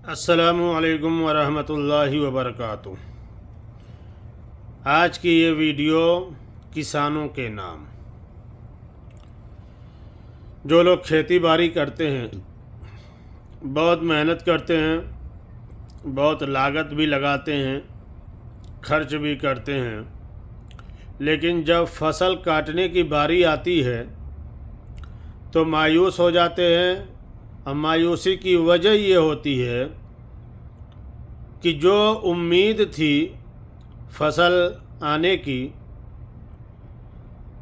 السلام علیکم ورحمۃ اللہ وبرکاتہ۔ آج کی یہ ویڈیو کسانوں کے نام۔ جو لوگ کھیتی باڑی کرتے ہیں، بہت محنت کرتے ہیں، بہت لاگت بھی لگاتے ہیں، خرچ بھی کرتے ہیں، لیکن جب فصل کاٹنے کی باری آتی ہے تو مایوس ہو جاتے ہیں۔ اور مایوسی کی وجہ یہ ہوتی ہے کہ جو امید تھی فصل آنے کی،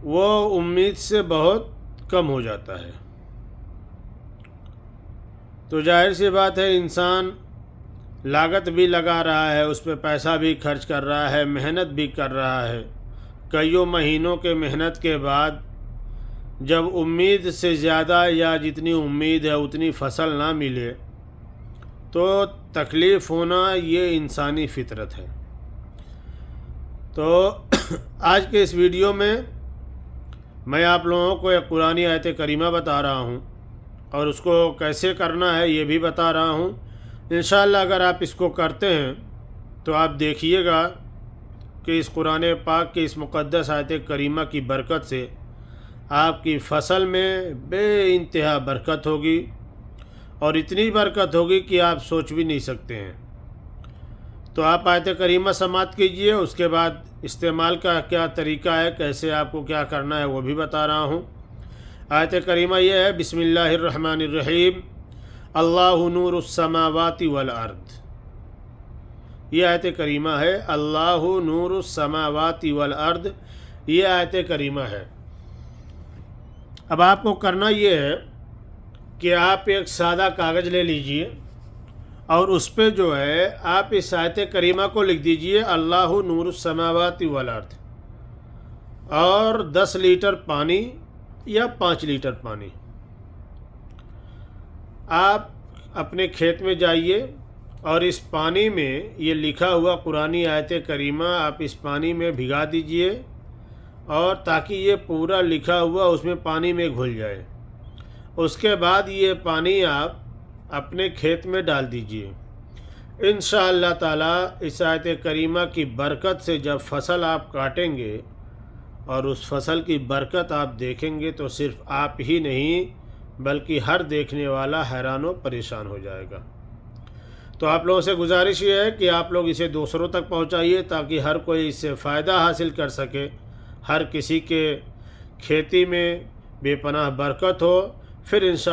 وہ امید سے بہت کم ہو جاتا ہے۔ تو ظاہر سی بات ہے، انسان لاگت بھی لگا رہا ہے، اس پہ پیسہ بھی خرچ کر رہا ہے، محنت بھی کر رہا ہے۔ کئیوں مہینوں کے محنت کے بعد جب امید سے زیادہ یا جتنی امید ہے اتنی فصل نہ ملے تو تکلیف ہونا یہ انسانی فطرت ہے۔ تو آج کے اس ویڈیو میں آپ لوگوں کو ایک قرآن آیت کریمہ بتا رہا ہوں، اور اس کو کیسے کرنا ہے یہ بھی بتا رہا ہوں۔ انشاءاللہ اگر آپ اس کو کرتے ہیں تو آپ دیکھیے گا کہ اس قرآن پاک کے اس مقدس آیت کریمہ کی برکت سے آپ کی فصل میں بے انتہا برکت ہوگی، اور اتنی برکت ہوگی کہ آپ سوچ بھی نہیں سکتے ہیں۔ تو آپ آیت کریمہ سماعت کیجئے، اس کے بعد استعمال کا کیا طریقہ ہے، کیسے آپ کو کیا کرنا ہے وہ بھی بتا رہا ہوں۔ آیت کریمہ یہ ہے، بسم اللہ الرحمن الرحیم، اللہ نور السماوات والارض۔ یہ آیت کریمہ ہے، اللہ نور السماوات والارض، یہ آیت کریمہ ہے۔ اب آپ کو کرنا یہ ہے کہ آپ ایک سادہ کاغذ لے لیجئے، اور اس پہ جو ہے آپ اس آیت کریمہ کو لکھ دیجئے، اللہ نور السماوات والارض، اور 10 لیٹر پانی یا 5 لیٹر پانی۔ آپ اپنے کھیت میں جائیے اور اس پانی میں یہ لکھا ہوا قرآنی آیت کریمہ آپ اس پانی میں بھگا دیجئے، اور تاکہ یہ پورا لکھا ہوا اس میں پانی میں گھل جائے۔ اس کے بعد یہ پانی آپ اپنے کھیت میں ڈال دیجئے۔ انشاءاللہ تعالی اس آیت کریمہ کی برکت سے جب فصل آپ کاٹیں گے اور اس فصل کی برکت آپ دیکھیں گے تو صرف آپ ہی نہیں بلکہ ہر دیکھنے والا حیران و پریشان ہو جائے گا۔ تو آپ لوگوں سے گزارش یہ ہے کہ آپ لوگ اسے دوسروں تک پہنچائیے تاکہ ہر کوئی اس سے فائدہ حاصل کر سکے، ہر کسی کے کھیتی میں بے پناہ برکت ہو۔ پھر انشاءاللہ